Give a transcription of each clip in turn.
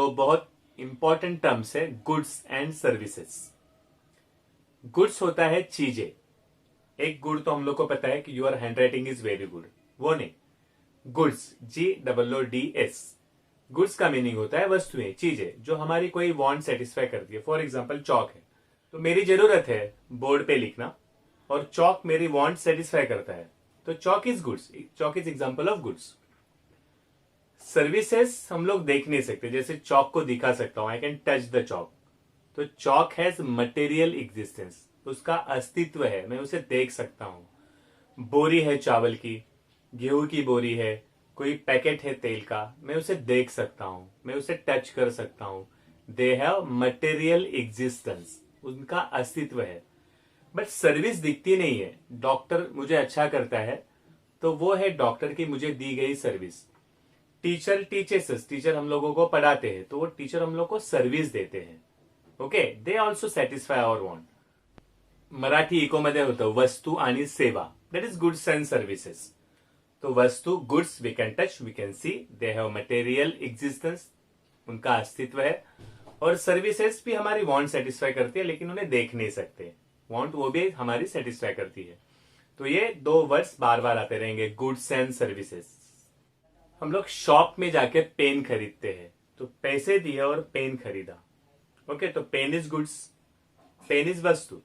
दो बहुत important terms है, गुड्स एंड सर्विसेज। गुड्स होता है चीजें। एक गुड तो हम लोग को पता है कि your hand writing is very good, वो नहीं। Goods, GOODS। गुड्स का मीनिंग होता है वस्तुएं, चीजें जो हमारी कोई वांट सेटिस्फाई करती है। फॉर एग्जाम्पल चौक है, तो मेरी जरूरत है बोर्ड पे लिखना और चौक मेरी वांट सेटिस्फाई करता है, तो chalk is goods. Chalk is example of goods. Services हम लोग देख नहीं सकते, जैसे चौक को दिखा सकता हूं, आई कैन टच द चौक। तो चौक हैज मटेरियल एग्जिस्टेंस, उसका अस्तित्व है, मैं उसे देख सकता हूं। बोरी है चावल की, गेहूं की बोरी है, कोई पैकेट है तेल का, मैं उसे देख सकता हूं, मैं उसे टच कर सकता हूं। दे हैव मटेरियल एग्जिस्टेंस, उनका अस्तित्व है। बट सर्विस दिखती नहीं है। डॉक्टर मुझे अच्छा करता है, तो वो है डॉक्टर की मुझे दी गई सर्विस। टीचर टीचेस, टीचर हम लोगों को पढ़ाते हैं, तो वो टीचर हम लोग को सर्विस देते हैं। Okay, they also satisfy our want. Marathi eco मध्ये होतं वस्तू आणि सेवा, that is goods and services. तो वस्तु goods we can touch, we can see, they have material existence, उनका अस्तित्व है। और सर्विसेज भी हमारी वांट सेटिस्फाई करती है, लेकिन उन्हें देख नहीं सकते। वांट वो भी हमारी सेटिस्फाई करती है। तो ये दो वर्ड्स बार बार आते रहेंगे, गुड्स एंड सर्विसेज। हम लोग शॉप में जाके पेन खरीदते हैं, तो पैसे दिए और पेन खरीदा। ओके, तो pen is goods, pen is वस्तु।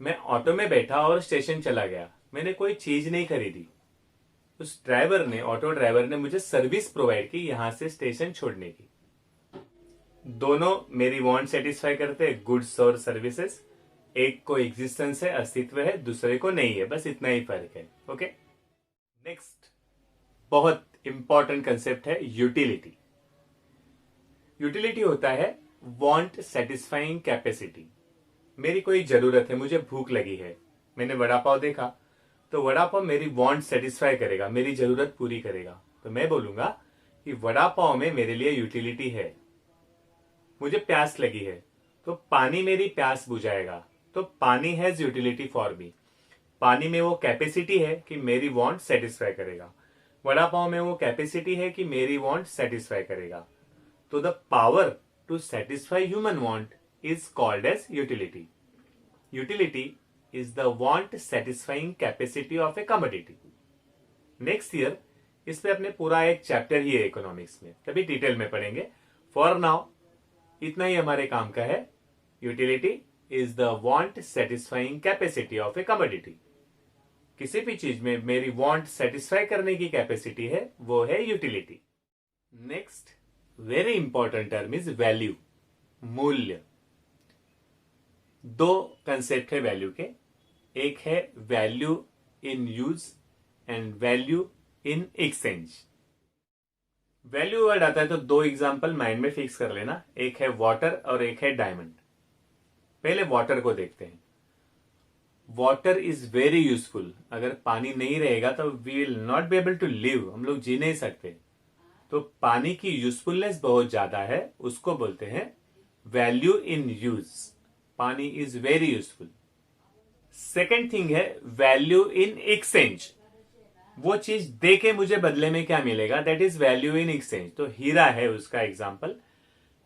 मैं ऑटो में बैठा और स्टेशन चला गया, मैंने कोई चीज नहीं खरीदी। उस ड्राइवर ने, ऑटो ड्राइवर ने मुझे सर्विस प्रोवाइड की यहां से स्टेशन छोड़ने की। दोनों मेरी वांट सेटिस्फाई करते हैं, गुड्स और सर्विसेज। एक को एग्जिस्टेंस है, अस्तित्व है, दूसरे को नहीं है, बस इतना ही फर्क है। ओके, नेक्स्ट बहुत इंपॉर्टेंट कंसेप्ट है यूटिलिटी। यूटिलिटी होता है वांट सेटिस्फाइंग कैपेसिटी। मेरी कोई जरूरत है, मुझे भूख लगी है, मैंने वड़ा पाव देखा, तो वड़ा पाव मेरी वांट सेटिस्फाई करेगा, मेरी जरूरत पूरी करेगा। तो मैं बोलूंगा कि वड़ा पाव में मेरे लिए यूटिलिटी है। मुझे प्यास लगी है, तो पानी मेरी प्यास बुझाएगा, तो पानी हैज यूटिलिटी फॉर मी। पानी में वो कैपेसिटी है कि मेरी वांट सेटिस्फाई करेगा। वड़ा पाव में वो कैपेसिटी है कि मेरी वांट सेटिस्फाई करेगा। तो the power to satisfy human want is called as utility. Utility is the want satisfying capacity of a commodity. Next year इस पे अपने पूरा एक चैप्टर ही है इकोनॉमिक्स में, तभी डिटेल में पढ़ेंगे। फॉर नाउ इतना ही हमारे काम का है। Utility is the want satisfying capacity of A commodity. किसी भी चीज में मेरी वांट सेटिस्फाई करने की कैपेसिटी है, वो है utility. Next very important term is value, मूल्य। दो कंसेप्ट है वैल्यू के, एक है value in use and value in exchange. Value word आता है तो दो एग्जांपल माइंड में फिक्स कर लेना, एक है वाटर और एक है डायमंड। पहले वाटर को देखते हैं। Water is very useful. अगर पानी नहीं रहेगा तो we will not be able to live, हम लोग जी नहीं सकते। तो पानी की यूजफुलनेस बहुत ज्यादा है, उसको बोलते हैं वैल्यू इन यूज। पानी is very useful. Second thing है वैल्यू इन एक्सचेंज। वो चीज दे के मुझे बदले में क्या मिलेगा, that is value in exchange. तो हीरा है उसका एग्जाम्पल,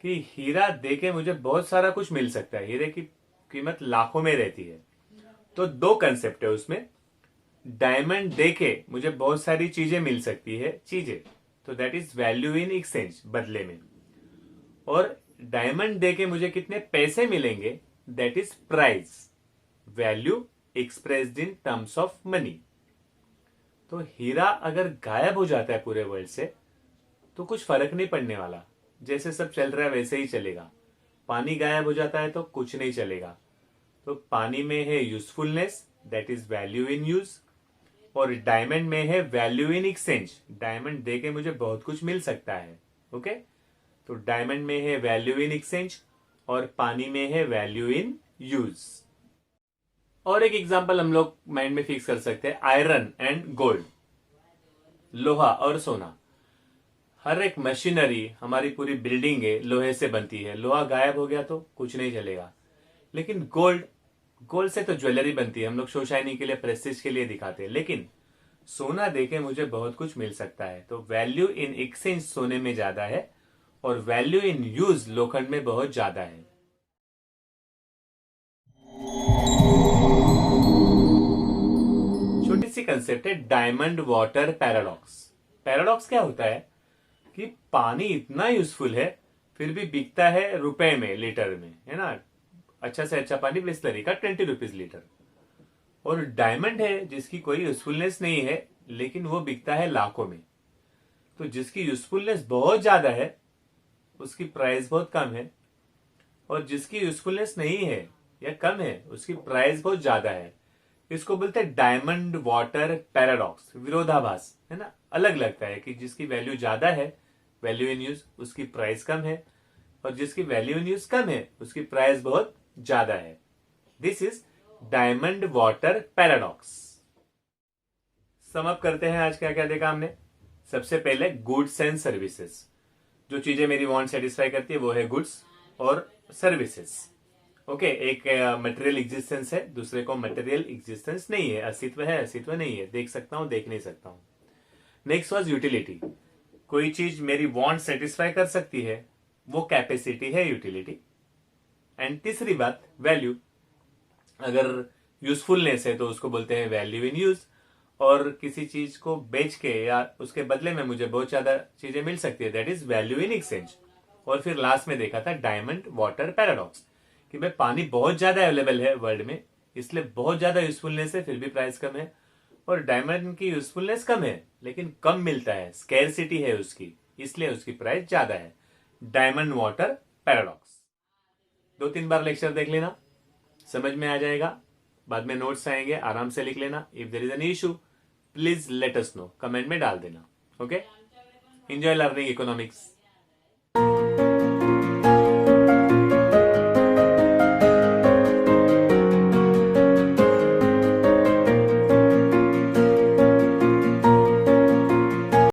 कि हीरा दे के मुझे बहुत सारा कुछ मिल सकता है। हीरे की कीमत लाखों में रहती है। तो दो कंसेप्ट है उसमें। डायमंड दे के मुझे बहुत सारी चीजें मिल सकती है, चीजें, तो that is value in exchange, बदले में। और डायमंड दे के मुझे कितने पैसे मिलेंगे, that is price, value expressed in terms of money. तो हीरा अगर गायब हो जाता है पूरे वर्ल्ड से तो कुछ फर्क नहीं पड़ने वाला, जैसे सब चल रहा है वैसे ही चलेगा। पानी गायब हो जाता है तो कुछ नहीं चलेगा। तो पानी में है usefulness, that is value in use, और डायमंड में है वैल्यू इन एक्सचेंज। डायमंड दे के मुझे बहुत कुछ मिल सकता है। ओके, तो डायमंड में है वैल्यू इन एक्सचेंज और पानी में है वैल्यू इन यूज। और एक एग्जांपल हम लोग माइंड में फिक्स कर सकते हैं, आयरन एंड गोल्ड, लोहा और सोना। हर एक मशीनरी, हमारी पूरी बिल्डिंग है लोहे से बनती है। लोहा गायब हो गया तो कुछ नहीं चलेगा। लेकिन गोल्ड से तो ज्वेलरी बनती है, हम लोग शो शाइनिंग के लिए, प्रेस्टीज के लिए दिखाते हैं। लेकिन सोना देके मुझे बहुत कुछ मिल सकता है। तो वैल्यू इन एक्सचेंज सोने में ज्यादा है और वैल्यू इन यूज लोखंड में बहुत ज्यादा है। छोटी सी कंसेप्ट है डायमंड वाटर पैराडॉक्स। पैराडॉक्स क्या होता है कि पानी इतना यूजफुल है फिर भी बिकता है रुपए में लीटर में, है ना। अच्छा से अच्छा पानी बिस्लरी का 20 रुपीज लीटर, और डायमंड है जिसकी कोई यूजफुलनेस नहीं है लेकिन वो बिकता है लाखों में। तो जिसकी यूजफुलनेस बहुत ज्यादा है उसकी प्राइस बहुत कम है, और जिसकी यूजफुलनेस नहीं है या कम है उसकी प्राइस बहुत ज्यादा है। इसको बोलते हैं डायमंड वाटर पैराडॉक्स, विरोधाभास, है ना। अलग लगता है कि जिसकी वैल्यू ज्यादा है, वैल्यू इन यूज, उसकी प्राइस कम है, और जिसकी वैल्यू इन यूज कम है उसकी प्राइस बहुत ज्यादा है। This is diamond water paradox. Sum up करते हैं आज क्या क्या देखा हमने। सबसे पहले गुड्स एंड सर्विसेज। जो चीजें मेरी वांट सेटिस्फाई करती है वो है गुड्स और सर्विसेज। ओके, एक मटेरियल एग्जिस्टेंस है, दूसरे को मटेरियल एग्जिस्टेंस नहीं है, अस्तित्व है अस्तित्व नहीं है, देख सकता हूं देख नहीं सकता हूं। Next was utility. कोई चीज मेरी वांट सेटिस्फाई कर सकती है वो कैपेसिटी है यूटिलिटी। एंड तीसरी बात वैल्यू। अगर यूजफुलनेस है तो उसको बोलते हैं वैल्यू इन यूज, और किसी चीज को बेच के या उसके बदले में मुझे बहुत ज्यादा चीजें मिल सकती है, that is value in exchange. और फिर लास्ट में देखा था डायमंड वाटर पैराडॉक्स कि भाई पानी बहुत ज्यादा अवेलेबल है वर्ल्ड में, इसलिए बहुत ज्यादा यूजफुलनेस है फिर भी प्राइस कम है, और डायमंड की यूजफुलनेस कम है लेकिन कम मिलता है, स्कैरसिटी है उसकी, इसलिए उसकी प्राइस ज्यादा है। Diamond water paradox. 2-3 बार लेक्चर देख लेना, समझ में आ जाएगा। बाद में नोट्स आएंगे, आराम से लिख लेना। If there is an issue please let us know, comment में डाल देना। Okay, enjoy learning economics.